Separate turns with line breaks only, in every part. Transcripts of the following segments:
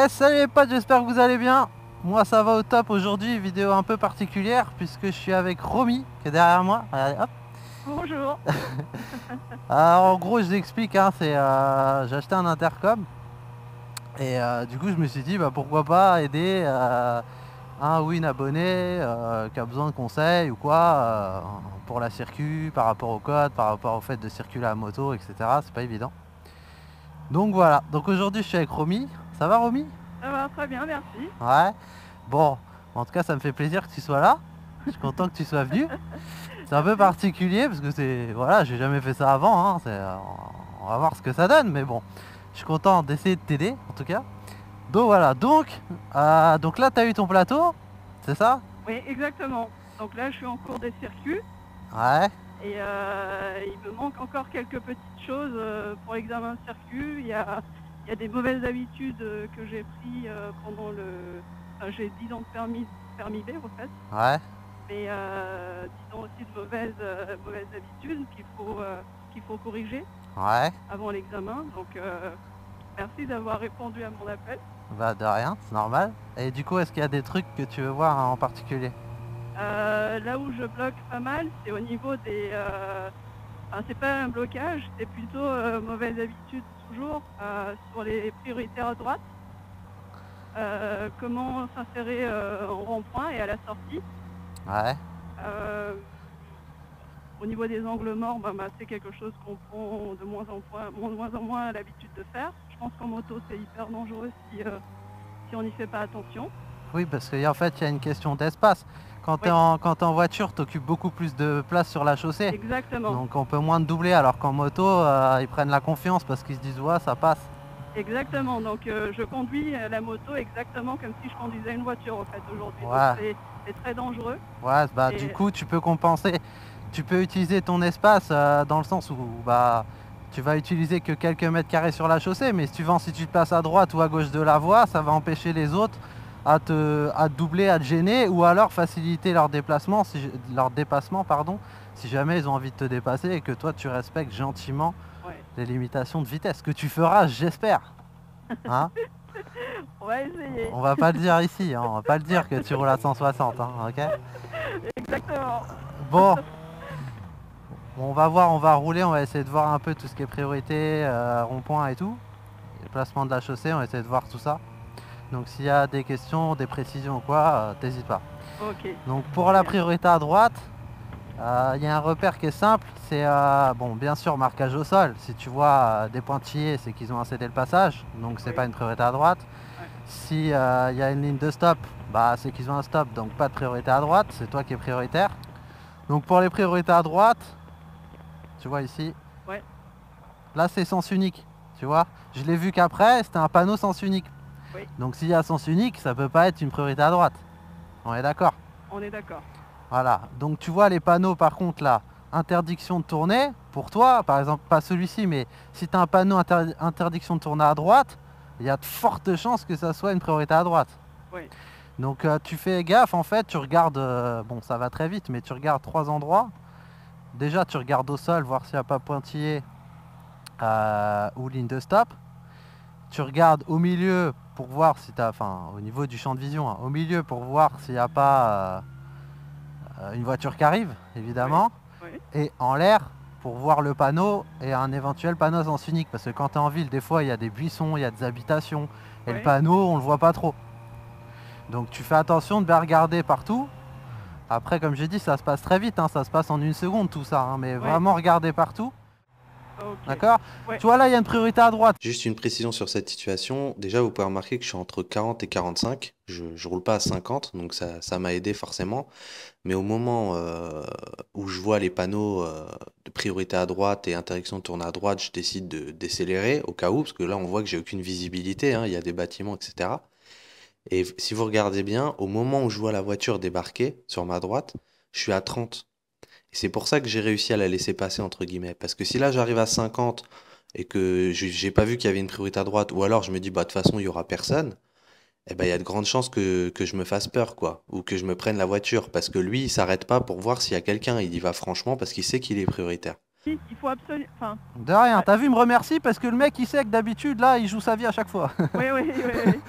Salut les potes, j'espère que vous allez bien. Moi ça va au top aujourd'hui, vidéo un peu particulière puisque je suis avec Romy qui est derrière moi. Allez, hop.
Bonjour.
Alors en gros je vous explique, hein, j'ai acheté un intercom et du coup je me suis dit bah, pourquoi pas aider un ou une abonnée qui a besoin de conseils ou quoi pour la circuit, par rapport au code, par rapport au fait de circuler à moto, etc. C'est pas évident. Donc voilà, donc aujourd'hui je suis avec Romy. Ça va Romy?
Ça va très bien, merci.
Ouais. Bon, en tout cas, ça me fait plaisir que tu sois là. Je suis content que tu sois venu. C'est un peu
Merci.
particulier parce que c'est. Voilà, j'ai jamais fait ça avant. Hein, on va voir ce que ça donne, mais bon, je suis content d'essayer de t'aider en tout cas. Donc voilà, donc là, tu as eu ton plateau, c'est ça?
Oui, exactement. Donc là, je suis en cours des circuits
Ouais,
et il me manque encore quelques petites choses pour l'examen de circuit. Il y a des mauvaises habitudes que j'ai pris pendant le... Enfin, j'ai 10 ans de permis B, en fait.
ouais,
Mais disons aussi de mauvaises habitudes qu'il faut corriger
ouais.
avant l'examen. Donc, merci d'avoir répondu à mon appel.
Bah, de rien, c'est normal. Et du coup, est-ce qu'il y a des trucs que tu veux voir en particulier?
Là où je bloque pas mal, c'est au niveau des... enfin, c'est pas un blocage, c'est plutôt mauvaise habitude toujours sur les prioritaires à droite. Comment s'insérer en rond-point et à la sortie.
Ouais,
Euh, Au niveau des angles morts, c'est quelque chose qu'on prend de moins en moins l'habitude de faire. Je pense qu'en moto, c'est hyper dangereux si on n'y fait pas attention.
oui, parce qu'en fait, il y a une question d'espace. Quand tu es,
Oui,
quand t'es en voiture, tu occupes beaucoup plus de place sur la chaussée.
exactement.
Donc on peut moins te doubler, alors qu'en moto, ils prennent la confiance parce qu'ils se disent ouais, ça passe.
Exactement, donc je conduis la moto exactement comme si je conduisais une voiture en fait aujourd'hui, donc
Ouais,
c'est très dangereux.
ouais, bah du
Et
coup tu peux compenser, tu peux utiliser ton espace dans le sens où bah tu vas utiliser que quelques mètres carrés sur la chaussée, mais si tu te places à droite ou à gauche de la voie, ça va empêcher les autres à te doubler, à te gêner, ou alors faciliter leur déplacement, leur dépassement, pardon, si jamais ils ont envie de te dépasser et que toi tu respectes gentiment
ouais,
les limitations de vitesse, ce que tu feras, j'espère. Hein?
on va essayer.
On va pas le dire ici, hein, on va pas le dire que tu roules à 160, hein, ok?
Exactement.
Bon, on va voir, on va rouler, on va essayer de voir un peu tout ce qui est priorité, rond-point et tout. Le placement de la chaussée, on va essayer de voir tout ça. Donc s'il y a des questions, des précisions ou quoi, t'hésites pas.
Ok,
Donc pour
très
la
bien.
priorité à droite, il y a un repère qui est simple, c'est bon, bien sûr marquage au sol. Si tu vois des pointillés, c'est qu'ils ont incédé le passage, donc c'est pas
Oui,
une priorité à droite.
ouais,
Si il y a une ligne de stop, bah c'est qu'ils ont un stop, donc pas de priorité à droite, c'est toi qui es prioritaire. Donc pour les priorités à droite, tu vois ici,
ouais,
là c'est sens unique, tu vois. Je l'ai vu qu'après, c'était un panneau sens unique.
oui,
Donc s'il y a sens unique, ça peut pas être une priorité à droite. On est d'accord?
on est d'accord.
Voilà. Donc tu vois les panneaux par contre là, interdiction de tourner, pour toi, par exemple pas celui-ci, mais si tu as un panneau interdiction de tourner à droite, il y a de fortes chances que ça soit une priorité à droite.
Oui,
Donc tu fais gaffe en fait, tu regardes, bon ça va très vite, mais tu regardes trois endroits. Déjà tu regardes au sol, voir s'il n'y a pas pointillé ou ligne de stop. Tu regardes au milieu pour voir si tu as, enfin au niveau du champ de vision, hein, au milieu pour voir s'il n'y a pas une voiture qui arrive,
oui,
évidemment.
oui,
Et en l'air pour voir le panneau et un éventuel panneau sens unique. Parce que quand tu es en ville, des fois il y a des buissons, il y a des habitations. Et le
oui.
panneau, on le voit pas trop. Donc tu fais attention de bien regarder partout. Après, comme j'ai dit, ça se passe très vite, hein, ça se passe en une seconde tout ça, hein, mais
Oui,
vraiment regarder partout,
ok.
d'accord?
Ouais,
Tu vois là, il y a une priorité à droite.
Juste une précision sur cette situation. Déjà, vous pouvez remarquer que je suis entre 40 et 45. Je roule pas à 50, donc ça m'a aidé forcément. Mais au moment où je vois les panneaux de priorité à droite et interdiction de tourner à droite, je décide de décélérer au cas où, parce que là, on voit que j'ai aucune visibilité, hein, il y a des bâtiments, etc. Et si vous regardez bien, au moment où je vois la voiture débarquer sur ma droite, je suis à 30. Et c'est pour ça que j'ai réussi à la laisser passer, entre guillemets. Parce que si là j'arrive à 50 et que j'ai pas vu qu'il y avait une priorité à droite, ou alors je me dis, bah de toute façon, il y aura personne, eh ben il y a de grandes chances que je me fasse peur, quoi. Ou que je me prenne la voiture. Parce que lui, il s'arrête pas pour voir s'il y a quelqu'un. Il y va franchement parce qu'il sait qu'il est prioritaire.
Si, il faut absolument... Enfin,
De rien, t'as vu, me remercie parce que le mec il sait que d'habitude là il joue sa vie à chaque fois.
oui, oui, oui, oui.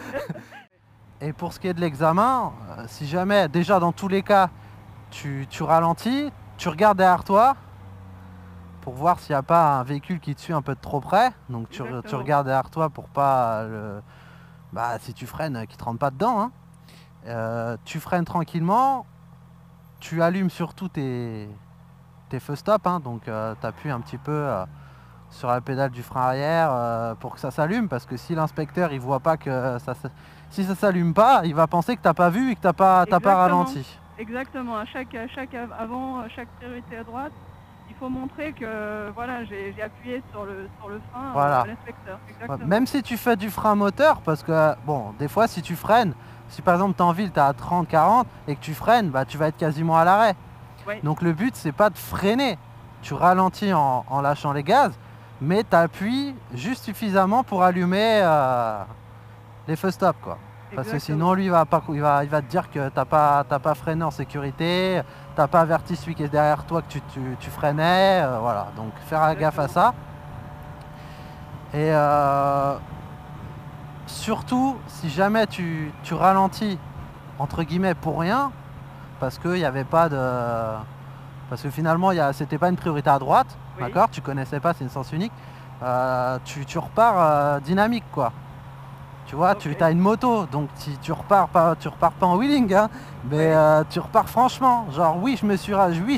Et pour ce qui est de l'examen, si jamais, déjà dans tous les cas, tu ralentis, tu regardes derrière toi pour voir s'il n'y a pas un véhicule qui te suit un peu de trop près. Donc tu
Exactement.
regardes derrière toi pour pas, si tu freines, qu'il ne te rentre pas dedans, hein. Tu freines tranquillement, tu allumes surtout tes feux stop, hein, donc tu appuies un petit peu sur la pédale du frein arrière pour que ça s'allume, parce que si l'inspecteur il voit pas que si ça s'allume pas, il va penser que t'as pas vu et que t'as pas ralenti.
Exactement, à chaque priorité à droite, il faut montrer que voilà, j'ai appuyé sur le frein
Voilà.
à l'inspecteur. Exactement.
Même si tu fais du frein moteur, parce que bon, des fois si tu freines, si par exemple t'es en ville, t'es à 30-40 et que tu freines, bah tu vas être quasiment à l'arrêt.
Oui.
Donc le but c'est pas de freiner, tu ralentis en lâchant les gaz, mais tu appuies juste suffisamment pour allumer les feux stop, quoi. Parce que sinon lui il va te dire que t'as pas freiné en sécurité, t'as pas averti celui qui est derrière toi que tu freinais, voilà. Donc faire gaffe à ça. Et surtout si jamais tu ralentis entre guillemets pour rien, parce qu'il n'y avait pas de... Parce que finalement, c'était pas une priorité à droite, oui. D'accord, tu connaissais pas, c'est une sens unique. Tu repars dynamique, quoi. Tu vois, okay. Tu as une moto, donc tu repars pas en wheeling, hein, mais oui. Tu repars franchement. Genre, oui,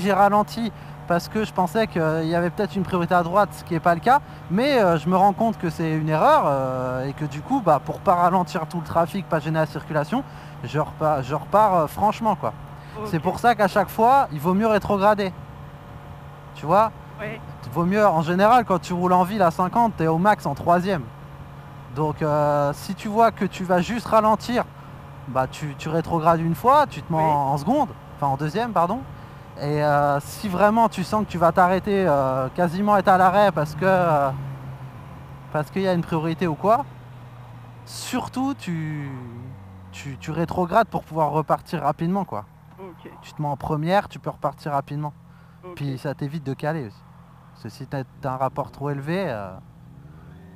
j'ai ralenti parce que je pensais qu'il y avait peut-être une priorité à droite, ce qui n'est pas le cas, mais je me rends compte que c'est une erreur et que du coup, pour pas ralentir tout le trafic, pas gêner la circulation, je repars franchement, quoi. Okay. C'est pour ça qu'à chaque fois, il vaut mieux rétrograder. Tu vois, oui. Il vaut mieux, en général, quand tu roules en ville à 50, tu es au max en 3e. Donc, si tu vois que tu vas juste ralentir, tu rétrogrades une fois, tu te mets oui. en seconde, enfin en 2e, pardon. Et si vraiment tu sens que tu vas t'arrêter, quasiment être à l'arrêt parce qu'il y a une priorité ou quoi, surtout tu rétrogrades pour pouvoir repartir rapidement, quoi.
Okay.
Tu te mets en première, tu peux repartir rapidement. Okay. Puis ça t'évite de caler aussi. Parce que si tu as un rapport trop élevé,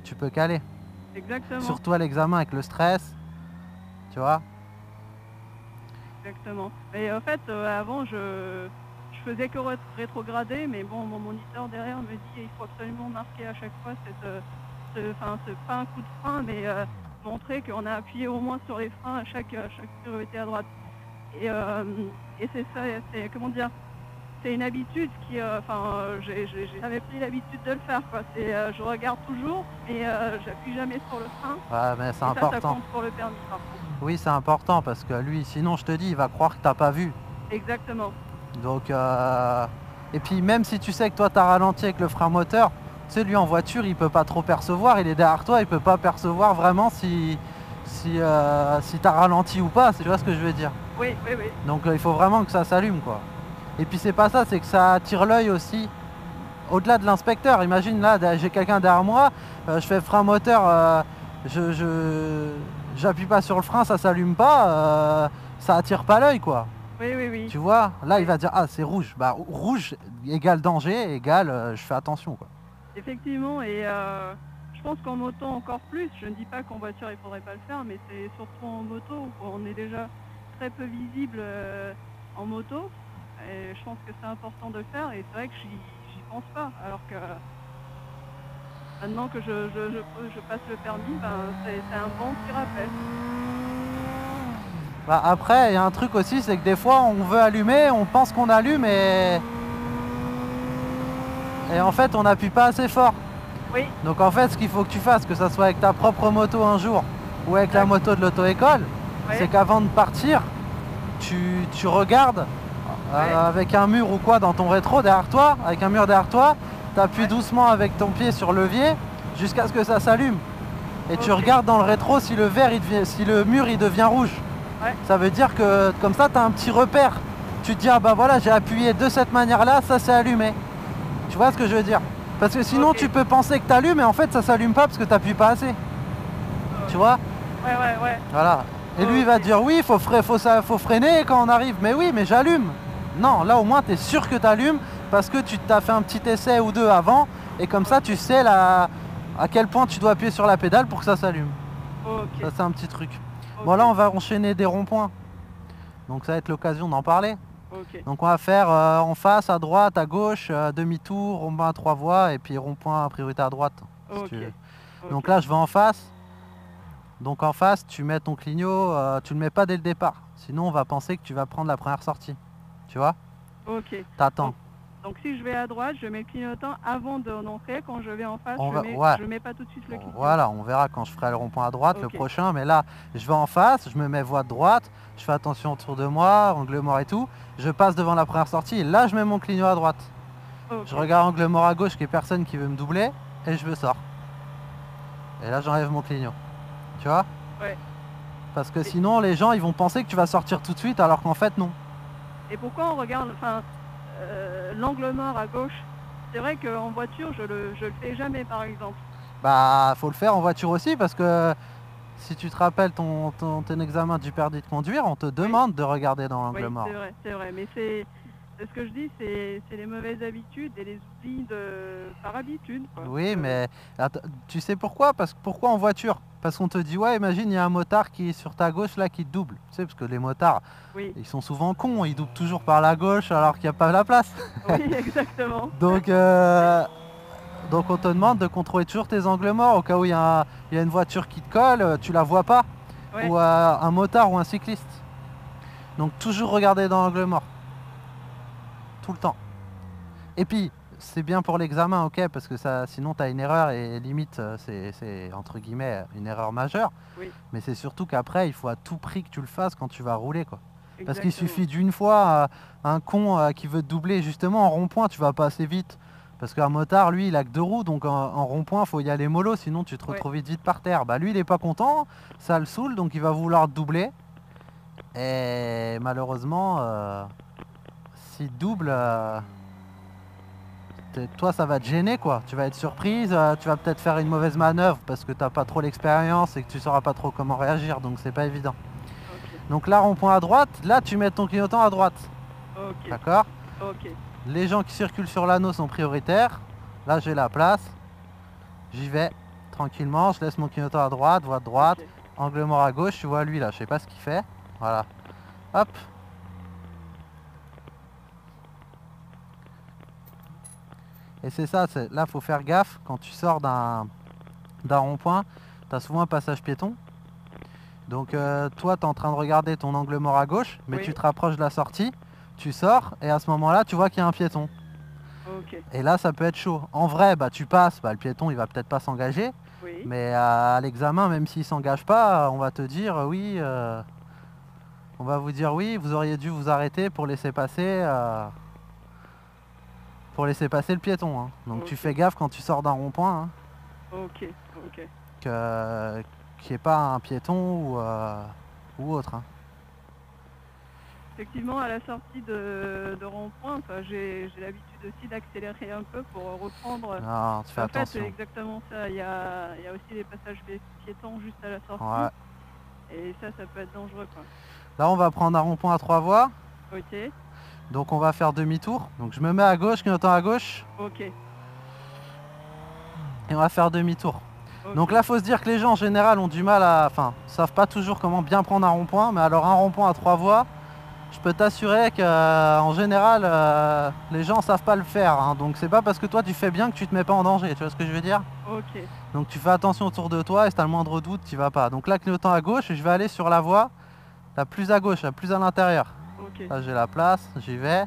tu peux caler.
Exactement.
Surtout à l'examen avec le stress, tu vois.
Exactement. Mais en fait, avant, je faisais que rétrograder, mais bon, mon moniteur derrière me dit il faut absolument marquer à chaque fois c'est pas un coup de frein, mais montrer qu'on a appuyé au moins sur les freins à chaque priorité à droite. Et c'est ça, c'est comment dire, c'est une habitude qui, j'avais pris l'habitude de le faire, quoi. Je regarde toujours et j'appuie jamais sur le frein.
Ouais, mais c'est important.
Ça compte pour le permis, par contre.
Oui, c'est important parce que lui, sinon, je te dis, il va croire que t'as pas vu.
Exactement.
Donc, et puis même si tu sais que toi t'as ralenti avec le frein moteur, tu sais, lui en voiture, il peut pas trop percevoir. Il est derrière toi, il peut pas percevoir vraiment si t'as ralenti ou pas. Tu vois ce que je veux dire?
Oui, oui, oui.
Donc il faut vraiment que ça s'allume, quoi. Et puis c'est pas ça, c'est que ça attire l'œil aussi. Au-delà de l'inspecteur, imagine là, j'ai quelqu'un derrière moi, je fais frein moteur, j'appuie pas sur le frein, ça s'allume pas, ça attire pas l'œil, quoi.
Oui, oui, oui.
Tu vois, là oui. Il va dire ah c'est rouge, rouge égale danger, égale je fais attention, quoi.
Effectivement, et je pense qu'en moto encore plus, je ne dis pas qu'en voiture il faudrait pas le faire, mais c'est surtout en moto où on est déjà très peu visible en moto. Et je pense que c'est important de le faire et c'est vrai que j'y pense pas. Alors que maintenant que je passe le permis, c'est un bon petit rappel.
Après, il y a un truc aussi, c'est que des fois on veut allumer, on pense qu'on allume et en fait on n'appuie pas assez fort.
Oui.
Donc en fait ce qu'il faut que tu fasses, que ça soit avec ta propre moto un jour ou avec la moto de l'auto-école, oui. C'est qu'avant de partir, tu regardes avec un mur ou quoi dans ton rétro derrière toi, avec un mur derrière toi, tu appuies doucement avec ton pied sur le levier jusqu'à ce que ça s'allume. Et tu regardes dans le rétro si si le mur il devient rouge. Ouais. Ça veut dire que comme ça tu as un petit repère. Tu te dis ah bah voilà, j'ai appuyé de cette manière là, ça s'est allumé. Tu vois ce que je veux dire? Parce que sinon tu peux penser que tu allumes et en fait ça s'allume pas parce que tu n'appuies pas assez. Tu vois?
Ouais.
Voilà. Et lui il va dire oui, faut freiner quand on arrive. Mais oui, mais j'allume. Non, là au moins tu es sûr que tu allumes parce que tu t'as fait un petit essai ou deux avant, et comme ça tu sais à quel point tu dois appuyer sur la pédale pour que ça s'allume.
Ok.
Ça c'est un petit truc.
Ok.
Bon là on va enchaîner des ronds-points, donc ça va être l'occasion d'en parler.
Ok.
Donc on va faire en face, à droite, à gauche, demi-tour, rond-point à 3 voies et puis rond-point à priorité à droite. Si
Ok.
tu veux.
Ok.
Donc là je vais en face. Donc en face tu mets ton clignot, tu le mets pas dès le départ. Sinon on va penser que tu vas prendre la première sortie. Tu vois?
Ok.
T'attends.
Donc si je vais à droite, je mets le clignotant avant d'entrer. Quand je vais en face,
On
je
va-
mets,
ouais.
je mets pas tout de suite le clignotant.
Voilà, on verra quand je ferai le rond-point à droite, le
Ok.
prochain. Mais là, je vais en face, je me mets voie de droite, je fais attention autour de moi, angle mort et tout. Je passe devant la première sortie et là, je mets mon clignot à droite.
Ok.
Je regarde angle mort à gauche, qu'il n'y ait personne qui veut me doubler, et je me sors. Et là, j'enlève mon clignot. Tu vois?
Ouais.
Parce que sinon, les gens, ils vont penser que tu vas sortir tout de suite, alors qu'en fait, non.
Et pourquoi on regarde, l'angle mort à gauche? C'est vrai qu'en voiture, je le fais jamais, par exemple.
Bah, faut le faire en voiture aussi, parce que si tu te rappelles ton examen du permis de conduire, on te demande de regarder dans l'angle
Oui,
mort.
c'est vrai. Mais c'est ce que je dis, c'est les mauvaises habitudes et les oublis par habitude, quoi.
Oui, mais tu sais pourquoi? Pourquoi en voiture? Parce qu'on te dit, ouais, imagine, il y a un motard qui est sur ta gauche là qui te double. Tu sais, parce que les motards,
Oui,
ils sont souvent cons, ils doublent toujours par la gauche alors qu'il n'y a pas la place.
oui, exactement.
Donc on te demande de contrôler toujours tes angles morts au cas où il y a une voiture qui te colle, tu la vois pas,
Ouais.
ou un motard ou un cycliste. Donc toujours regarder dans l'angle mort. Tout le temps. Et puis, c'est bien pour l'examen, ok, parce que ça, sinon tu as une erreur et limite, c'est entre guillemets une erreur majeure.
Oui.
Mais c'est surtout qu'après, il faut à tout prix que tu le fasses quand tu vas rouler, quoi. Parce qu'il
Exactement.
suffit d'une fois, un con qui veut te doubler, justement en rond-point, tu vas pas assez vite. Parce qu'un motard, lui, il a que 2 roues, donc en rond-point, faut y aller mollo, sinon tu te retrouves vite par terre. Bah lui, il est pas content, ça le saoule, donc il va vouloir te doubler. Et malheureusement, s'il te double, toi, ça va te gêner, quoi. Tu vas être surprise, tu vas peut-être faire une mauvaise manœuvre parce que t'as pas trop l'expérience et que tu sauras pas trop comment réagir, donc c'est pas évident.
Ok.
Donc là, rond-point à droite, là, tu mets ton clignotant à droite.
Ok.
D'accord?
Ok.
Les gens qui circulent sur l'anneau sont prioritaires. Là, j'ai la place. J'y vais tranquillement. Je laisse mon clignotant à droite, voie de droite.
Ok.
Angle mort à gauche. Tu vois lui là, je sais pas ce qu'il fait. Voilà. Hop. Et c'est ça, là, faut faire gaffe. Quand tu sors d'un rond-point, tu as souvent un passage piéton. Donc toi, tu es en train de regarder ton angle mort à gauche, mais
Oui.
tu te rapproches de la sortie. Tu sors et à ce moment-là, tu vois qu'il y a un piéton.
Ok.
Et là, ça peut être chaud. En vrai, bah, tu passes, bah, le piéton, il va peut-être pas s'engager.
Oui.
Mais à l'examen, même s'il s'engage pas, on va te dire oui. On va vous dire oui, vous auriez dû vous arrêter pour laisser passer, le piéton, hein. Donc tu
Ok.
fais gaffe quand tu sors d'un rond-point, hein,
Ok. Ok.
qu'il n'y ait pas un piéton ou autre, hein.
Effectivement, à la sortie de rond-point, j'ai l'habitude aussi d'accélérer un peu pour reprendre.
Non, tu fais
En fait, c'est
attention.
exactement ça. Il y a aussi les passages piétons juste à la sortie.
Ouais.
Et ça peut être dangereux, quoi.
Là, on va prendre un rond-point à 3 voies.
Ok.
Donc on va faire demi-tour. Donc je me mets à gauche, clignotant à gauche,
Ok.
et on va faire demi-tour.
Ok.
Donc là, faut se dire que les gens en général ont du mal savent pas toujours comment bien prendre un rond-point. Mais alors un rond-point à 3 voies, je peux t'assurer qu'en général, les gens savent pas le faire, hein. Donc c'est pas parce que toi tu fais bien que tu te mets pas en danger. Tu vois ce que je veux dire?
Ok.
Donc tu fais attention autour de toi et si t'as le moindre doute, tu vas pas. Donc là, clignotant à gauche, je vais aller sur la voie la plus à gauche, la plus à l'intérieur.
Ok.
Là, j'ai la place, j'y vais.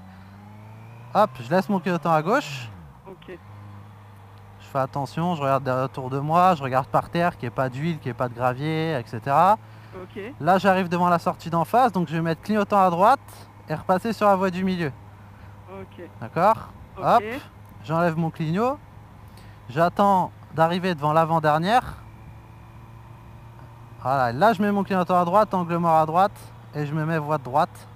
Hop, je laisse mon clignotant à gauche.
Ok.
Je fais attention, je regarde autour de moi, je regarde par terre qu'il n'y ait pas d'huile, qu'il n'y ait pas de gravier, etc.
Ok.
Là, j'arrive devant la sortie d'en face, donc je vais mettre clignotant à droite et repasser sur la voie du milieu.
Ok.
D'accord?
Ok.
Hop, j'enlève mon clignot. J'attends d'arriver devant l'avant-dernière. Voilà, là je mets mon clignotant à droite, angle mort à droite, et je me mets voie de droite.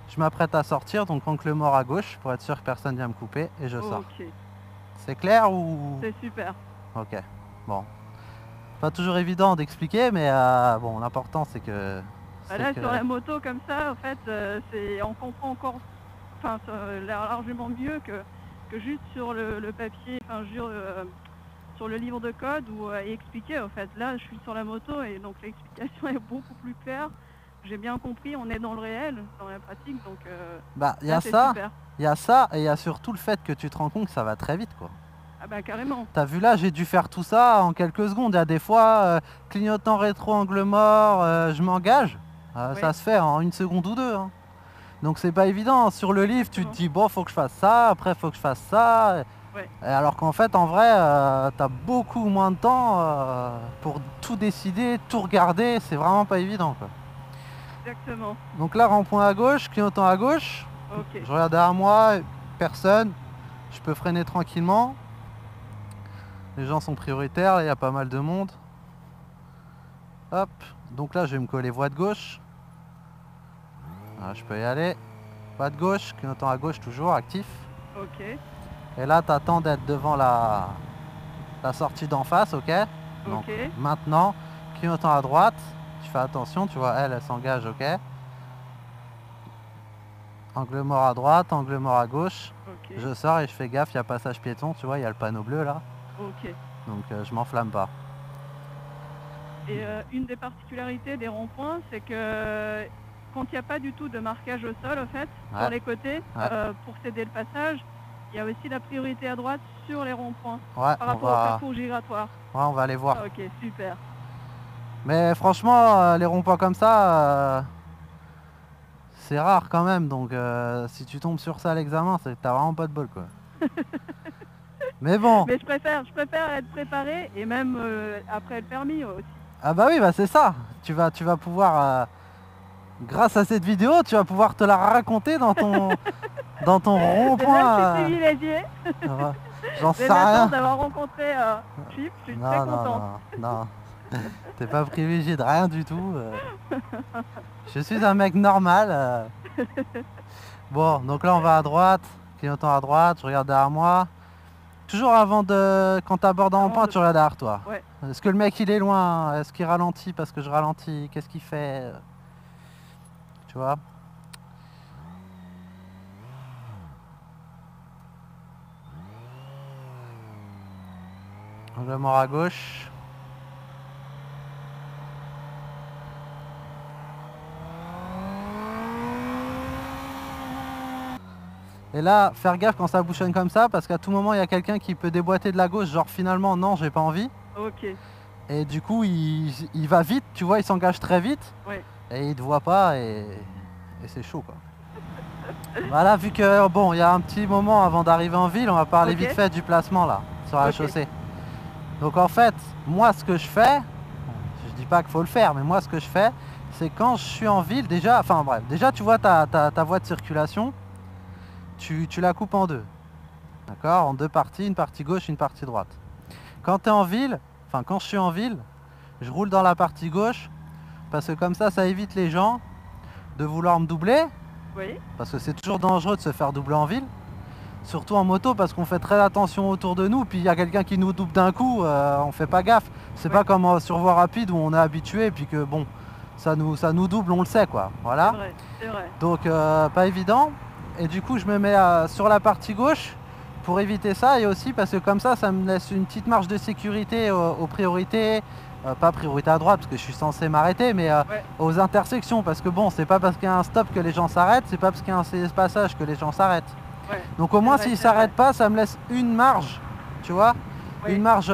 Je m'apprête à sortir, donc angle mort à gauche, pour être sûr que personne vient me couper, et je sors.
Ok.
C'est clair ou...
C'est super.
Ok, bon. Pas toujours évident d'expliquer, mais bon, l'important c'est que...
Bah là, sur la moto comme ça, en fait, on comprend encore enfin, ça a l'air largement mieux que juste sur le papier, enfin, sur le livre de code où est expliqué. En fait, là, je suis sur la moto et donc l'explication est beaucoup plus claire. J'ai bien compris, on est dans le réel, dans la pratique, donc
Bah, il y
là,
a
c'est
ça,
super.
il y a ça, et il y a surtout le fait que tu te rends compte que ça va très vite, quoi.
Ah bah carrément.
T'as vu là, j'ai dû faire tout ça en quelques secondes. Il y a des fois, clignotant rétro, angle mort, je m'engage.
Oui,
Ça se fait en 1 seconde ou 2, hein. Donc c'est pas évident. Sur le livre, tu te
exactement.
dis, bon, faut que je fasse ça, après, faut que je fasse ça.
Ouais,
Et alors qu'en fait, en vrai, t'as beaucoup moins de temps pour tout décider, tout regarder. C'est vraiment pas évident, quoi.
exactement.
Donc là, rond-point à gauche, clignotant à gauche.
Ok.
Je regarde derrière moi, personne. Je peux freiner tranquillement. Les gens sont prioritaires, il y a pas mal de monde. Hop, donc là je vais me coller voie de gauche. Voilà, je peux y aller. Voie de gauche, clignotant à gauche toujours, actif.
Ok.
Et là t'attends d'être devant la sortie d'en face, ok. Donc
Ok.
maintenant, clignotant à droite, tu fais attention, tu vois, elle s'engage, ok. Angle mort à droite, angle mort à gauche.
Ok.
Je sors et je fais gaffe, il y a passage piéton, tu vois, il y a le panneau bleu là.
Ok.
Donc je m'enflamme pas.
Et une des particularités des ronds-points, c'est que quand il n'y a pas du tout de marquage au sol, en fait,
Ouais.
sur les côtés,
Ouais.
pour céder le passage, il y a aussi la priorité à droite sur les ronds-points
Ouais,
par rapport au parcours giratoire.
on va aller voir.
Ah, ok, super.
Mais franchement, les ronds-points comme ça, c'est rare quand même. Donc si tu tombes sur ça à l'examen, c'est que t'as vraiment pas de bol, quoi. Mais bon,
Mais je préfère être préparé et même après le permis aussi.
ah bah oui, bah c'est ça. Tu vas pouvoir, grâce à cette vidéo, tu vas pouvoir te la raconter dans ton dans ton
Déjà,
rond-point.
je suis privilégiée.
J'en sais
Mais maintenant
rien.
d'avoir rencontré Chip, je suis très
Non,
contente.
non. T'es pas privilégié de rien du tout. Je suis un mec normal. Bon, donc là on va à droite, clignotant à droite, je regarde derrière moi. Toujours quand t'abordes un rond-point, tu regardes derrière toi.
Ouais.
Est-ce que le mec il est loin? Est-ce qu'il ralentit parce que je ralentis? Qu'est-ce qu'il fait? Tu vois? Angle mort à gauche. Et là, faire gaffe quand ça bouchonne comme ça, parce qu'à tout moment, il y a quelqu'un qui peut déboîter de la gauche, genre finalement, non, j'ai pas envie.
Ok.
Et du coup, il va vite, tu vois, il s'engage très vite.
Ouais.
Et il te voit pas, et c'est chaud, quoi. Voilà, vu que, bon, il y a un petit moment avant d'arriver en ville, on va parler
Ok.
vite fait du placement, là, sur la
Ok.
chaussée. Donc en fait, moi, ce que je fais, je dis pas qu'il faut le faire, mais moi, ce que je fais, c'est quand je suis en ville, déjà, enfin bref, déjà, tu vois ta voie de circulation, tu la coupes en deux. D'accord? En deux parties, une partie gauche, une partie droite. Quand tu es en ville, enfin quand je suis en ville, je roule dans la partie gauche parce que comme ça évite les gens de vouloir me doubler,
Oui.
parce que c'est toujours dangereux de se faire doubler en ville. Surtout en moto parce qu'on fait très attention autour de nous, puis il y a quelqu'un qui nous double d'un coup, on fait pas gaffe. C'est
Ouais.
pas comme sur voie rapide où on est habitué et puis que bon, ça nous double, on le sait, quoi. Voilà.
C'est vrai. C'est vrai.
Donc pas évident. Et du coup je me mets sur la partie gauche pour éviter ça, et aussi parce que comme ça me laisse une petite marge de sécurité aux priorités, pas priorité à droite parce que je suis censé m'arrêter, mais
Ouais.
aux intersections, parce que bon, c'est pas parce qu'il y a un stop que les gens s'arrêtent, c'est pas parce qu'il y a un passage que les gens s'arrêtent.
Ouais.
Donc au moins
vrai,
s'ils
c'est
s'arrêtent
vrai.
pas, ça me laisse une marge, tu vois,
Ouais.
une marge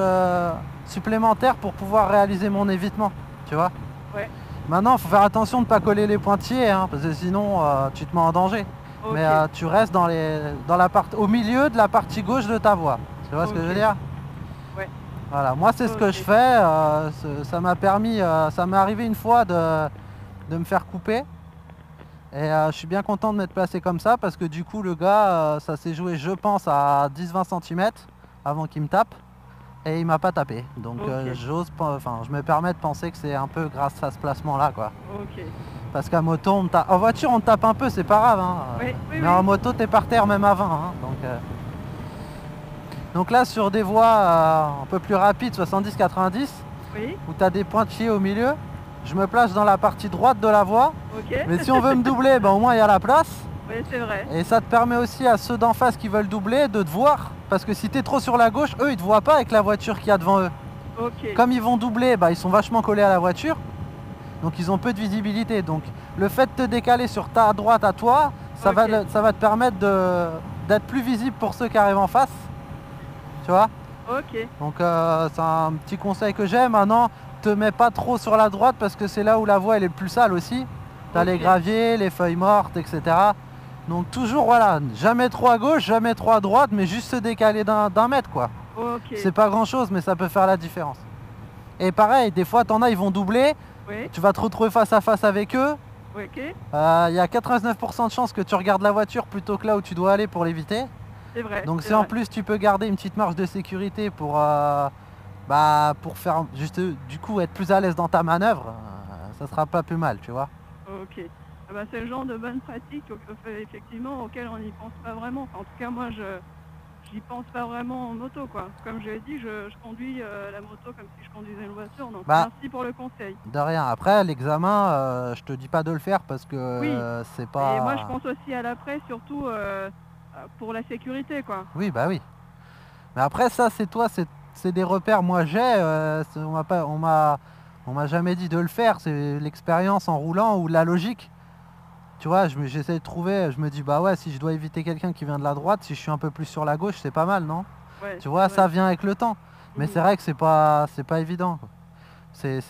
supplémentaire pour pouvoir réaliser mon évitement, tu vois.
Ouais.
Maintenant, il faut faire attention de ne pas coller les pointillés, hein, parce que sinon tu te mets en danger.
Ok.
Mais tu restes au milieu de la partie gauche de ta voie. Tu vois ce que je veux
Ok.
dire?
Ouais.
Voilà, moi c'est ce que je
Ok.
fais. Ça m'a permis, ça m'est arrivé une fois de me faire couper. Et je suis bien content de m'être placé comme ça parce que du coup le gars, ça s'est joué, je pense, à 10-20 cm avant qu'il me tape. Et il m'a pas tapé. Donc
Ok.
je me permets de penser que c'est un peu grâce à ce placement là, quoi.
Ok.
Parce qu'à moto, en voiture on te tape un peu, c'est pas grave, hein.
Oui, oui,
Mais
oui.
en moto t'es par terre même à 20, hein. Donc là sur des voies un peu plus rapides, 70-90,
Oui.
où tu as des pointillés au milieu, je me place dans la partie droite de la voie.
Ok.
Mais si on veut me doubler, ben, au moins il y a la place.
Oui, c'est vrai.
Et ça te permet aussi à ceux d'en face qui veulent doubler de te voir. Parce que si t'es trop sur la gauche, eux ils te voient pas avec la voiture qu'il y a devant eux.
Ok.
Comme ils vont doubler, bah, ils sont vachement collés à la voiture. Donc ils ont peu de visibilité. Donc le fait de te décaler sur ta droite à toi, ça,
Ok.
ça va te permettre d'être plus visible pour ceux qui arrivent en face. Tu vois?
Ok.
Donc c'est un petit conseil que j'ai. Maintenant, te mets pas trop sur la droite parce que c'est là où la voie elle est le plus sale aussi. T'as les
Ok.
graviers, les feuilles mortes, etc. Donc toujours voilà, jamais trop à gauche, jamais trop à droite, mais juste se décaler d'un mètre quoi.
Ok.
C'est pas grand chose, mais ça peut faire la différence. Et pareil, des fois t'en as, ils vont doubler,
Oui.
tu vas te retrouver face à face avec eux.
Ok.
Il y a 89% de chances que tu regardes la voiture plutôt que là où tu dois aller pour l'éviter.
C'est vrai.
Donc
c'est
si en
vrai.
plus tu peux garder une petite marge de sécurité pour faire juste du coup être plus à l'aise dans ta manœuvre, ça sera pas plus mal, tu vois.
Ok. Ah bah, c'est le genre de bonne pratique effectivement auquel on n'y pense pas vraiment. Enfin, en tout cas, moi, j'y pense pas vraiment en moto, quoi. Comme je l'ai dit, je conduis la moto comme si je conduisais une voiture. Donc
Bah,
merci pour le conseil.
de rien. Après l'examen, je te dis pas de le faire parce que
Oui.
c'est
Et moi, je
pas.
pense aussi à l'après, surtout pour la sécurité, quoi.
Oui, bah oui. Mais après ça, c'est toi, c'est des repères. Moi j'ai, on m'a pas, on m'a jamais dit de le faire. C'est l'expérience en roulant ou la logique. Tu vois, j'essaie de trouver, je me dis bah ouais, si je dois éviter quelqu'un qui vient de la droite, si je suis un peu plus sur la gauche, c'est pas mal, non?
Ouais,
Tu
c'est
vois,
vrai.
ça vient avec le temps. Mais
Mhm.
c'est vrai que c'est pas évident, quoi. C'est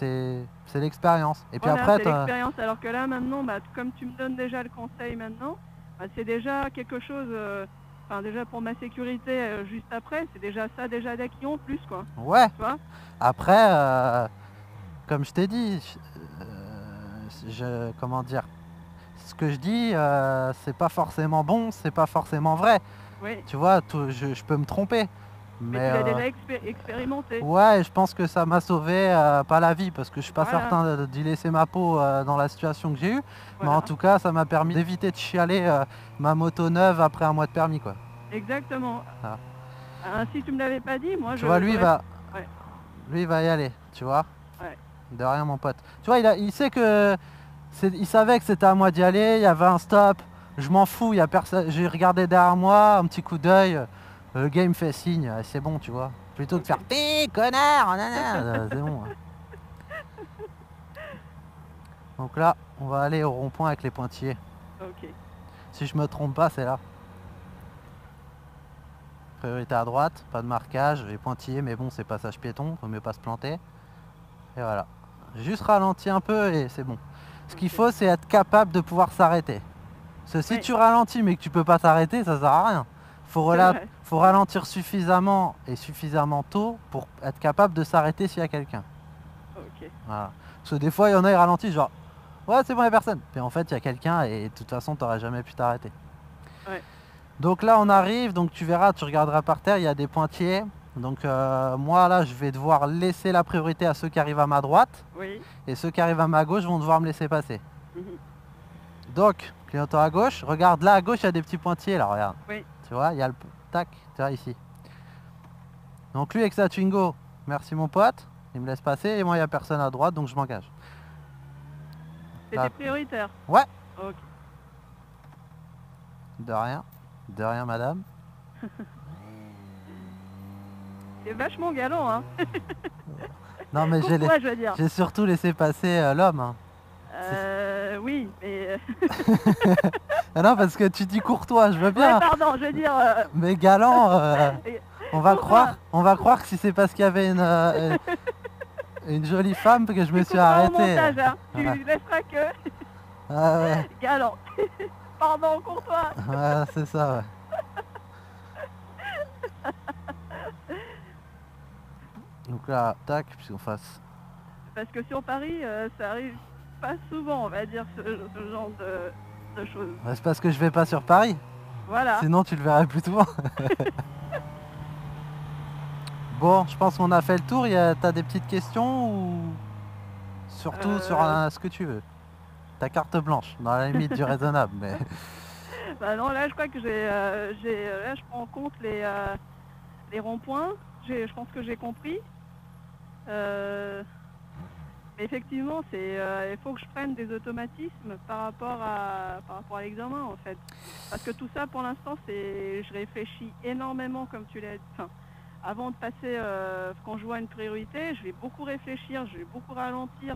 l'expérience. Et puis
Voilà,
après,
c'est l'expérience. Alors que là, maintenant, bah, comme tu me donnes déjà le conseil maintenant, bah, c'est déjà quelque chose. Enfin, déjà pour ma sécurité, juste après, c'est déjà ça, déjà d'acquis en plus, quoi.
ouais.
Tu vois?
Après, comme je t'ai dit, comment dire, ce que je dis, c'est pas forcément bon, c'est pas forcément vrai.
Oui.
Tu vois, je peux me tromper.
Mais
Mais
tu l'as déjà expérimenté.
ouais, je pense que ça m'a sauvé, pas la vie, parce que je suis pas
Voilà.
certain d'y laisser ma peau dans la situation que j'ai eue. Mais en
Voilà.
tout cas, ça m'a permis d'éviter de chialer ma moto neuve après un mois de permis, quoi.
Exactement.
Ah.
Si tu me l'avais pas dit, moi,
Tu vois, lui,
j'aurais. Ouais.
il va y aller, tu vois.
Ouais.
De rien, mon pote. Tu vois, il sait que il savait que c'était à moi d'y aller, il y avait un stop, je m'en fous, il y a personne. J'ai regardé derrière moi, un petit coup d'œil, le gars il me fait signe, c'est bon, tu vois. Plutôt que de
Ok.
faire t'es connard, nanana, c'est bon. Donc là, on va aller au rond-point avec les pointillés.
Ok.
Si je me trompe pas, c'est là. Priorité à droite, pas de marquage, les pointillés, mais bon, c'est passage piéton, faut mieux pas se planter. Et voilà. Juste ralenti un peu et c'est bon. Ce qu'il
Ok.
faut, c'est être capable de pouvoir s'arrêter. Parce que si
Ouais.
tu ralentis mais que tu peux pas t'arrêter, ça sert à rien. Faut,
C'est vrai.
faut ralentir suffisamment et suffisamment tôt pour être capable de s'arrêter s'il y a quelqu'un.
Ok.
Voilà. Parce que des fois, il y en a, ils ralentissent genre ouais, c'est bon, il y a personne. Puis en fait, il y a quelqu'un et de toute façon, t'aurais jamais pu t'arrêter.
Ouais.
Donc là, on arrive, donc tu verras, tu regarderas par terre, il y a des pointillés. Donc moi, là, je vais devoir laisser la priorité à ceux qui arrivent à ma droite.
Oui.
Et ceux qui arrivent à ma gauche vont devoir me laisser passer.
Mhm.
Donc, clignotant à gauche, regarde là à gauche, il y a des petits pointillés là, regarde.
Oui.
Tu vois, il y a le tac, tu vois ici. Donc lui avec sa Twingo, merci mon pote, il me laisse passer et moi il n'y a personne à droite donc je m'engage.
C'était
Là.
prioritaire.
Ouais,
Ok.
de rien madame.
C'est vachement galant, hein.
Non mais
Pourquoi, je veux dire.
j'ai surtout laissé passer l'homme. Hein.
Oui, mais.
Ah non parce que tu dis courtois, je veux bien.
Ouais, pardon, je veux dire.
Mais galant, on va croire que si c'est parce qu'il y avait une jolie femme que je me
Tu
suis
couperas au
arrêté.
montage, hein. Tu
Ouais.
laisseras que
Ah ouais,
galant. Pardon, courtois.
ouais, c'est ça, ouais. Donc là, tac, puisqu'on fasse.
Parce que sur Paris, ça arrive pas souvent, on va dire, ce genre de choses.
Ouais, c'est parce que je vais pas sur Paris.
Voilà.
Sinon, tu le verrais plus souvent. Bon, je pense qu'on a fait le tour. T'as des petites questions ou surtout sur ce que tu veux. Ta carte blanche, dans la limite du raisonnable. Mais...
Bah non, là, je crois que là, je prends en compte les ronds-points. Je pense que j'ai compris. Mais effectivement, il faut que je prenne des automatismes par rapport à l'examen en fait. Parce que tout ça, pour l'instant, je réfléchis énormément, comme tu l'as dit. Enfin, avant de passer, quand je vois une priorité, je vais beaucoup réfléchir, je vais beaucoup ralentir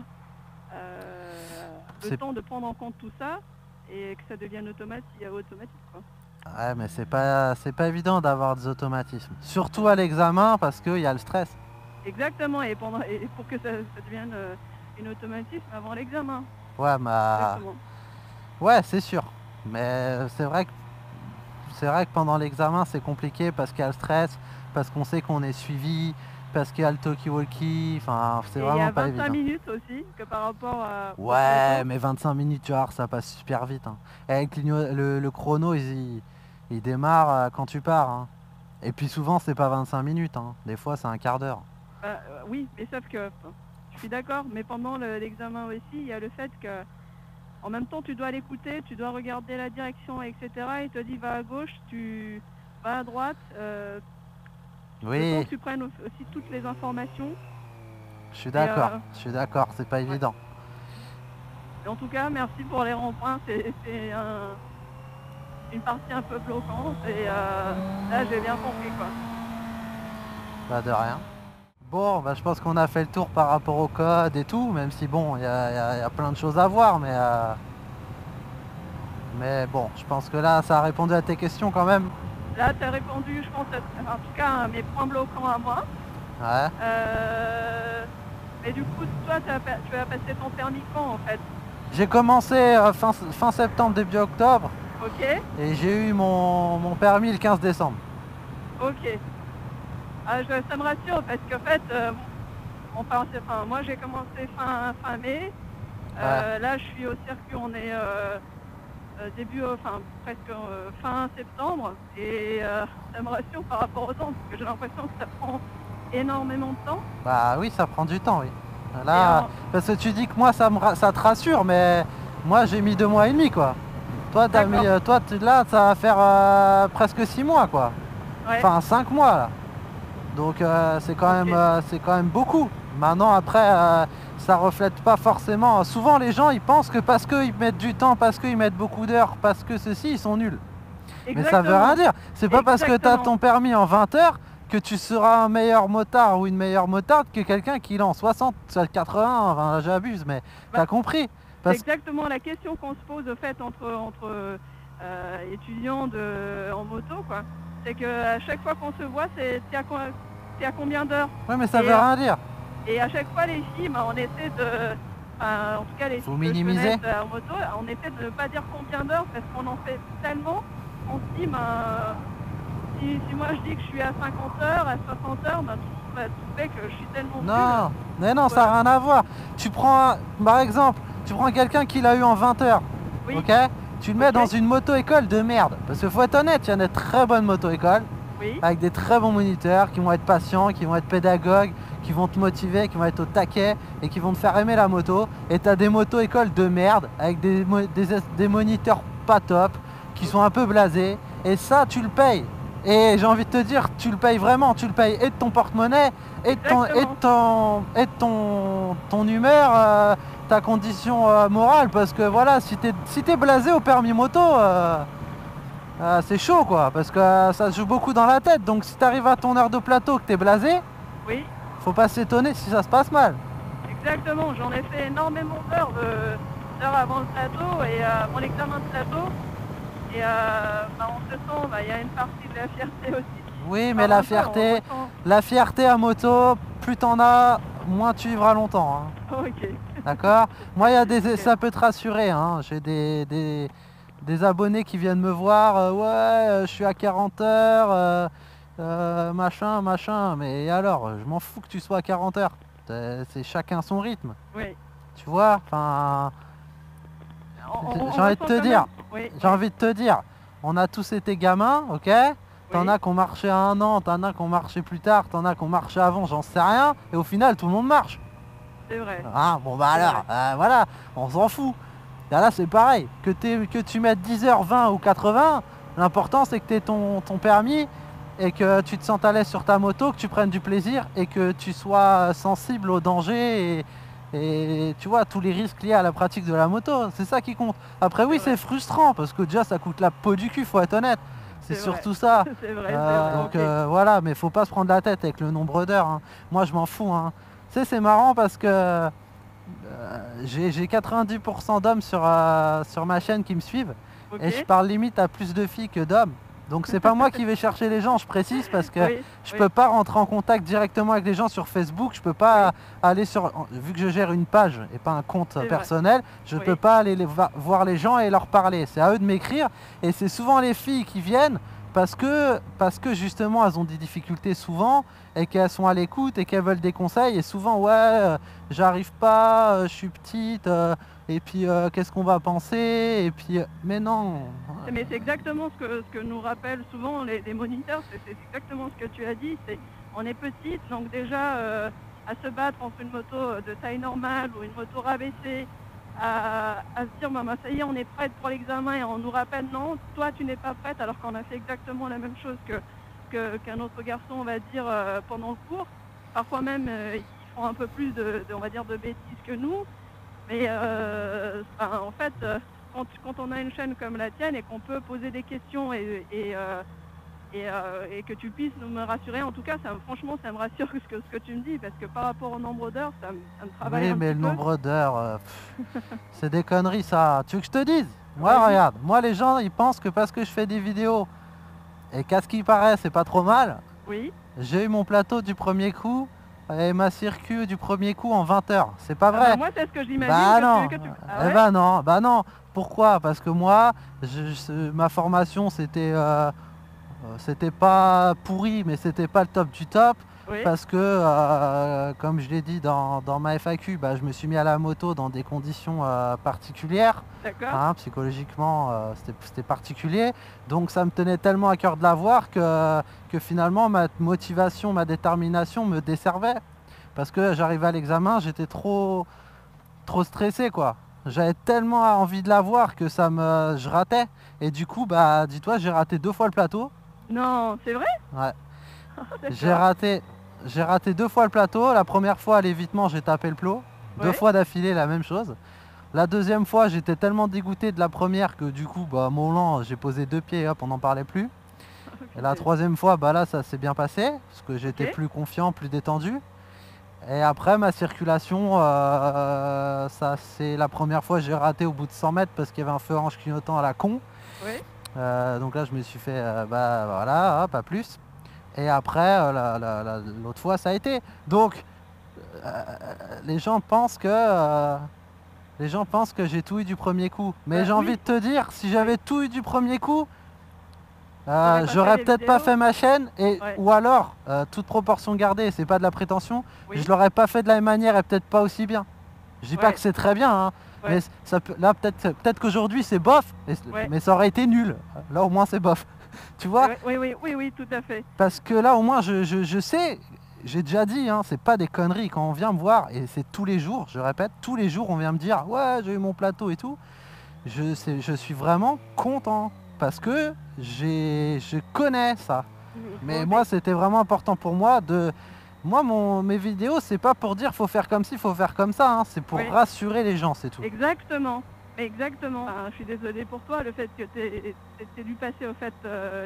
le
C'est
temps de prendre en compte tout ça et que ça devienne automatique, quoi.
Ouais, mais c'est pas évident d'avoir des automatismes. Surtout à l'examen parce qu'il y a le stress.
Exactement, et pour que ça devienne une automatisme avant l'examen.
Ouais,
Exactement.
ouais, c'est sûr. Mais c'est vrai que pendant l'examen c'est compliqué parce qu'il y a le stress, parce qu'on sait qu'on est suivi, parce qu'il y a le talkie-walkie. Enfin, c'est
Et il y a
vraiment pas
25
évident.
minutes aussi, que par rapport au
Ouais,
peloton.
mais 25 minutes, tu vois, ça passe super vite, hein. Et avec le chrono, il démarre quand tu pars, hein. Et puis souvent, c'est pas 25 minutes, hein. Des fois, c'est un quart d'heure.
Oui, mais sauf que je suis d'accord, mais pendant l'examen aussi, il y a le fait que en même temps tu dois l'écouter, tu dois regarder la direction, etc. Il te dit va à gauche, tu vas à droite, le temps
Oui,
que tu prennes aussi toutes les informations.
je suis
Et,
d'accord, c'est pas
ouais.
évident.
Et en tout cas, merci pour les ronds-points, c'est une partie un peu bloquante et là j'ai bien compris, quoi.
Pas de rien. Bon, bah, je pense qu'on a fait le tour par rapport au code et tout, même si bon, il y a plein de choses à voir, mais bon, je pense que là, ça a répondu à tes questions quand même.
Là, tu as répondu, je pense, en tout cas, à mes points bloquants à moi.
Ouais.
Mais du coup, toi, tu as passé ton permis quand, en fait?
J'ai commencé fin septembre, début octobre,
Ok,
et j'ai eu mon permis le 15 décembre.
ok. Ça me rassure parce qu'en fait, moi j'ai commencé fin mai.
Ouais.
Là, je suis au circuit, on est presque fin septembre. Et ça me rassure par rapport au temps parce que j'ai l'impression que ça prend énormément de temps.
Bah oui, ça prend du temps, oui.
Et
Là, parce que tu dis que moi, ça te rassure, mais moi, j'ai mis 2 mois et demi, quoi. Toi,
d'accord,
là, ça va faire presque 6 mois, quoi.
ouais,
Enfin, 5 mois, là. Donc,
ok.
c'est quand même beaucoup. Maintenant, après, ça reflète pas forcément. Souvent, les gens, ils pensent que parce qu'ils mettent du temps, parce qu'ils mettent beaucoup d'heures, parce que ceci, ils sont nuls. Mais ça veut rien
Exactement,
dire. C'est pas parce que tu as
exactement.
ton permis en 20 heures que tu seras un meilleur motard ou une meilleure motarde que quelqu'un qui l'a en 60, 80, enfin, j'abuse, mais
Bah,
t'as compris.
c'est
Parce que
exactement la question qu'on se pose au fait entre étudiants en moto, quoi. C'est qu'à chaque fois qu'on se voit, t'es à combien d'heures?
ouais, mais ça
Et,
veut rien dire.
et à chaque fois, les filles, on essaie en tout cas les
Faut
filles que je
minimiser.
connaisse en moto, on essaie de ne pas dire combien d'heures parce qu'on en fait tellement. On se dit, si moi je dis que je suis à 50 heures, à 60 heures, tout le monde va trouver que je suis tellement nulle.
Non, mais non, ça n'a rien à voir. Par exemple, tu prends quelqu'un qui l'a eu en 20 heures,
Oui,
ok? Tu le mets dans
ok,
une moto-école de merde. Parce qu'il faut être honnête, il y en a de très bonnes moto-écoles,
oui,
avec des très bons moniteurs, qui vont être patients, qui vont être pédagogues, qui vont te motiver, qui vont être au taquet et qui vont te faire aimer la moto. Et tu as des moto-écoles de merde, avec des moniteurs pas top, qui sont un peu blasés. Et ça, tu le payes. Et j'ai envie de te dire, tu le payes vraiment, tu le payes et de ton porte-monnaie,
exactement.
et de ton humeur, ta condition morale. Parce que voilà, si t'es blasé au permis moto, c'est chaud quoi, parce que ça se joue beaucoup dans la tête. Donc si t'arrives à ton heure de plateau que t'es blasé,
Oui,
faut pas s'étonner si ça se passe mal.
exactement. J'en ai fait énormément d'heures avant le plateau et mon examen de plateau. Et on se sent, il y a une partie de la fierté aussi
Oui,
qui
mais
parle un peu, on ressent.
la fierté à moto, plus t'en as, moins tu vivras longtemps, hein.
Ok,
D'accord? Moi,
ok,
ça peut te rassurer, hein. J'ai des abonnés qui viennent me voir, ouais, je suis à 40 heures, machin, machin. Mais alors, je m'en fous que tu sois à 40 heures. C'est chacun son rythme.
oui.
Tu vois? Enfin,
On
j'ai envie de
ressent
te
quand même.
dire,
Oui,
j'ai
oui,
envie de te dire, on a tous été gamins, ok? T'en
oui,
as qui ont marché à 1 an, t'en as qui ont marché plus tard, t'en as qui ont marché avant, j'en sais rien. Et au final, tout le monde marche.
c'est vrai.
Hein, bon bah
C'est
alors,
vrai.
voilà, on s'en fout. Là c'est pareil, que tu mettes 10 heures, 20 ou 80, l'important c'est que tu aies ton permis et que tu te sentes à l'aise sur ta moto, que tu prennes du plaisir et que tu sois sensible au danger et tu vois, tous les risques liés à la pratique de la moto, c'est ça qui compte. Après oui,
C'est vrai,
c'est frustrant parce que déjà ça coûte la peau du cul, faut être honnête. C'est
c'est vrai.
surtout ça.
C'est vrai, c'est vrai.
Donc
Ok.
voilà, mais faut pas se prendre la tête avec le nombre d'heures, hein. Moi je m'en fous, hein. Tu sais, c'est marrant parce que j'ai 90% d'hommes sur ma chaîne qui me suivent et je
Ok.
parle limite à plus de filles que d'hommes. Donc c'est pas moi qui vais chercher les gens, je précise, parce que
Oui,
je
oui,
peux pas rentrer en contact directement avec les gens sur Facebook, je peux pas
oui,
aller vu que je gère une page et pas un compte
c'est vrai.
personnel, je peux
Oui,
pas aller voir les gens et leur parler. C'est à eux de m'écrire et c'est souvent les filles qui viennent parce que justement elles ont des difficultés souvent et qu'elles sont à l'écoute et qu'elles veulent des conseils et souvent ouais, j'arrive pas, je suis petite, et puis qu'est-ce qu'on va penser, et puis mais non.
mais c'est exactement ce que nous rappellent souvent les moniteurs, c'est exactement ce que tu as dit, c'est on est petite, donc déjà à se battre entre une moto de taille normale ou une moto rabaissée, à se dire bah, ça y est, on est prête pour l'examen et on nous rappelle non, toi tu n'es pas prête alors qu'on a fait exactement la même chose qu'un autre garçon, on va dire, pendant le cours. Parfois même ils font un peu plus on va dire, de bêtises que nous. Mais en fait, quand on a une chaîne comme la tienne et qu'on peut poser des questions et que tu puisses me rassurer, en tout cas, franchement, ça me rassure ce que tu me dis, parce que par rapport au nombre d'heures, ça me travaille
Oui,
un
mais
petit
le
peu.
nombre d'heures, c'est des conneries ça. Tu veux que je te dise? Moi,
Vas-y.
regarde, moi les gens ils pensent que parce que je fais des vidéos et qu'à ce qui paraît c'est pas trop mal,
Oui.
j'ai eu mon plateau du premier coup et ma circuit du premier coup en 20 heures. C'est pas
Ah bah
vrai.
moi, c'est ce que j'imagine
Bah non,
Ah
eh
ouais?
ben non, bah non. Pourquoi? Parce que moi, ma formation c'était pas pourri, mais c'était pas le top du top.
Oui,
Parce que, comme je l'ai dit dans ma FAQ, bah, je me suis mis à la moto dans des conditions particulières,
d'accord.
hein, psychologiquement, c'était particulier. Donc ça me tenait tellement à cœur de l'avoir que finalement ma motivation, ma détermination me desservait. Parce que j'arrivais à l'examen, j'étais trop stressé, quoi. J'avais tellement envie de l'avoir que je ratais. Et du coup, bah, dis-toi, j'ai raté 2 fois le plateau.
Non, c'est vrai?
Ouais. J'ai
D'accord.
raté, j'ai raté 2 fois le plateau. La première fois, à l'évitement, j'ai tapé le plot. Deux
Oui.
fois d'affilée, la même chose. La deuxième fois, j'étais tellement dégoûté de la première que du coup, bah, mon lent, j'ai posé 2 pieds, hop, on n'en parlait plus. Et la troisième fois, bah là, ça s'est bien passé, parce que j'étais
Ok.
plus confiant, plus détendu. Et après, ma circulation, ça, c'est la première fois, j'ai raté au bout de 100 mètres parce qu'il y avait un feu orange clignotant à la con.
Oui.
Donc là, je me suis fait, bah voilà, pas plus. Et après, l'autre fois, ça a été. Donc, euh, les gens pensent que, j'ai tout eu du premier coup. Mais
Bah
j'ai envie
oui,
de te dire, si
oui.
j'avais tout eu du premier coup,
T'aurais pas fait
j'aurais
les
peut-être pas
vidéos?
fait ma chaîne.
Ouais.
Ou alors, toute proportion gardée, c'est pas de la prétention, je
Oui.
l'aurais pas fait de la même manière et peut-être pas aussi bien. Je dis pas
Ouais.
que c'est très bien, hein, mais
Ouais.
là, peut-être qu'aujourd'hui c'est bof,
Ouais.
mais ça aurait été nul. Là, au moins, c'est bof. Tu vois?
Oui, oui, oui, oui, oui, tout à fait.
Parce que là, au moins, je sais, j'ai déjà dit, hein, c'est pas des conneries. Quand on vient me voir, et c'est tous les jours, je répète, tous les jours, on vient me dire, ouais, j'ai eu mon plateau et tout. Je suis vraiment content parce que je connais ça. Mais
Ok.
moi, c'était vraiment important pour moi de. Moi, mes vidéos, c'est pas pour dire faut faire comme ci, faut faire comme ça, hein, c'est pour
Oui.
rassurer les gens, c'est tout.
Exactement, exactement. Je suis désolée pour toi, le fait que t'aies dû passer au fait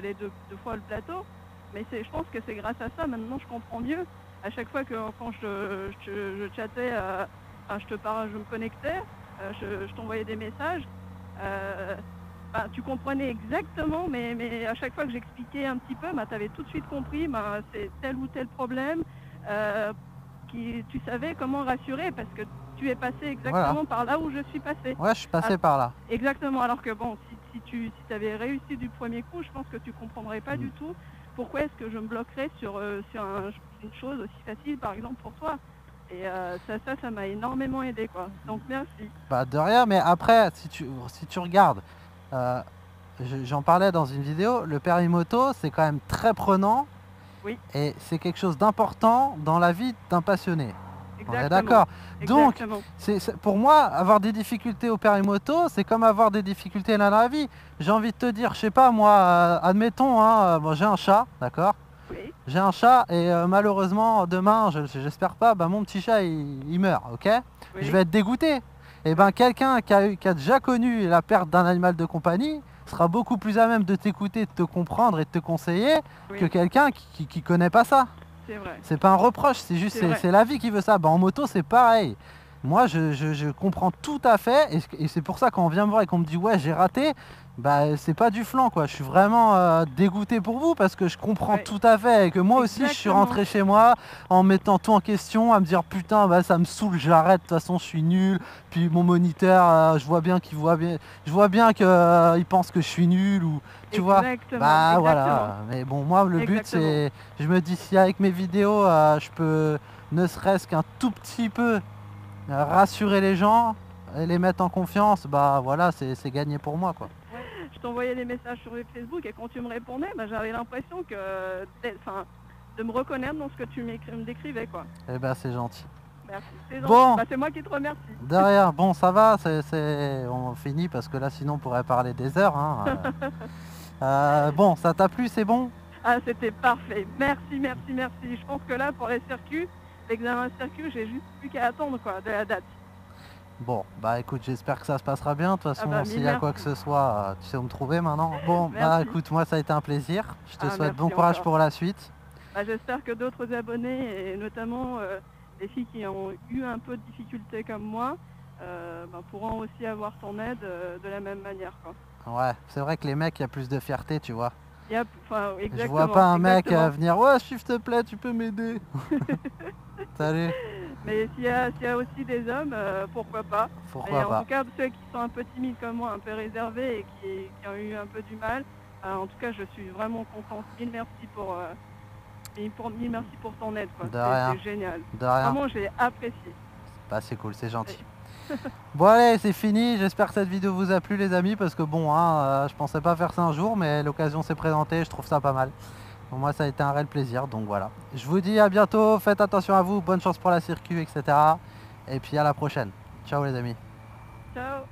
les deux fois le plateau, mais je pense que c'est grâce à ça, maintenant je comprends mieux. À chaque fois que quand je chattais, je me connectais, je t'envoyais des messages, euh, tu comprenais exactement, mais à chaque fois que j'expliquais un petit peu, tu avais tout de suite compris, c'est tel ou tel problème. euh, Tu savais comment rassurer parce que tu es passé
Voilà.
exactement par là où je suis passée.
Ouais, je suis passé
Ah,
par là.
exactement, alors que bon, si tu avais réussi du premier coup, je pense que tu comprendrais pas
Mm.
du tout pourquoi est-ce que je me bloquerais sur une chose aussi facile, par exemple, pour toi. Et ça m'a énormément aidé, quoi. Donc merci.
Bah, de rien, mais après, si tu regardes, euh, j'en parlais dans une vidéo, le permis moto, c'est quand même très prenant
Oui,
et c'est quelque chose d'important dans la vie d'un passionné. On est
exactement.
d'accord. Donc,
Exactement.
pour moi, avoir des difficultés au permis moto, c'est comme avoir des difficultés dans la vie. J'ai envie de te dire, je sais pas moi, admettons, hein, bon, j'ai un chat, d'accord?
Oui,
J'ai un chat et malheureusement demain, j'espère pas, bah, mon petit chat il meurt, ok? Je vais
Oui,
être dégoûté. Et ben quelqu'un qui a déjà connu la perte d'un animal de compagnie sera beaucoup plus à même de t'écouter, de te comprendre et de te conseiller que
oui,
quelqu'un qui connaît pas ça.
c'est vrai.
C'est pas un reproche, c'est juste
C'est vrai.
c'est la vie qui veut ça. Bah, en moto c'est pareil. Moi je comprends tout à fait et c'est pour ça quand on vient me voir et qu'on me dit ouais j'ai raté, bah c'est pas du flanc quoi. Je suis vraiment dégoûté pour vous parce que je comprends
Ouais,
tout à fait et que moi aussi je suis
exactement.
rentré chez moi en mettant tout en question, à me dire putain bah ça me saoule, j'arrête, de toute façon je suis nul. Puis mon moniteur, je vois bien qu'il voit bien, je vois bien que il pense que je suis nul ou tu vois.
Exactement.
Bah
Exactement.
voilà, mais bon moi le but
Exactement.
c'est je me dis si avec mes vidéos, je peux ne serait-ce qu'un tout petit peu rassurer les gens et les mettre en confiance, bah voilà, c'est gagné pour moi quoi.
Je t'envoyais des messages sur Facebook et quand tu me répondais, bah, j'avais l'impression que, enfin, de me reconnaître dans ce que tu me décrivais, quoi.
Eh ben c'est gentil.
Merci, c'est gentil.
Bon,
Bah, c'est moi qui te remercie.
derrière, bon ça va, on finit parce que là sinon on pourrait parler des heures, hein. Bon, ça t'a plu, c'est bon?
Ah, c'était parfait. Merci, merci, merci. Je pense que là, pour les circuits, l'examen circuit, j'ai juste plus qu'à attendre, quoi, de la date.
Bon, bah écoute, j'espère que ça se passera bien. De toute
Ah
façon,
bah,
s'il
mille
y a quoi que
merci.
ce soit, tu sais où me trouver maintenant. Bon, bah
Merci.
écoute, moi ça a été un plaisir. Je te
Ah,
souhaite bon
merci
courage
encore.
pour la suite.
Bah, j'espère que d'autres abonnés, et notamment les filles qui ont eu un peu de difficultés comme moi, bah, pourront aussi avoir ton aide de la même manière, quoi.
Ouais, c'est vrai que les mecs, il y a plus de fierté, tu vois.
Enfin,
Je vois pas
exactement,
un mec
exactement.
venir, ouais, s'il te plaît, tu peux m'aider. Salut,
Mais s'il y a aussi des hommes, pourquoi pas. Mais
pourquoi
en tout
pas.
cas, ceux qui sont un peu timides comme moi, un peu réservés et qui ont eu un peu du mal, en tout cas, je suis vraiment contente. Mille merci pour ton aide, quoi.
De rien,
C'est génial.
de rien.
Vraiment, j'ai apprécié.
Bah c'est cool, c'est gentil.
Et-
Bon allez, c'est fini. J'espère que cette vidéo vous a plu les amis, parce que bon, hein, je pensais pas faire ça un jour, mais l'occasion s'est présentée, je trouve ça pas mal. Pour moi, ça a été un réel plaisir, donc voilà. Je vous dis à bientôt, faites attention à vous, bonne chance pour la circuit, etc. Et puis à la prochaine. Ciao les amis.
Ciao.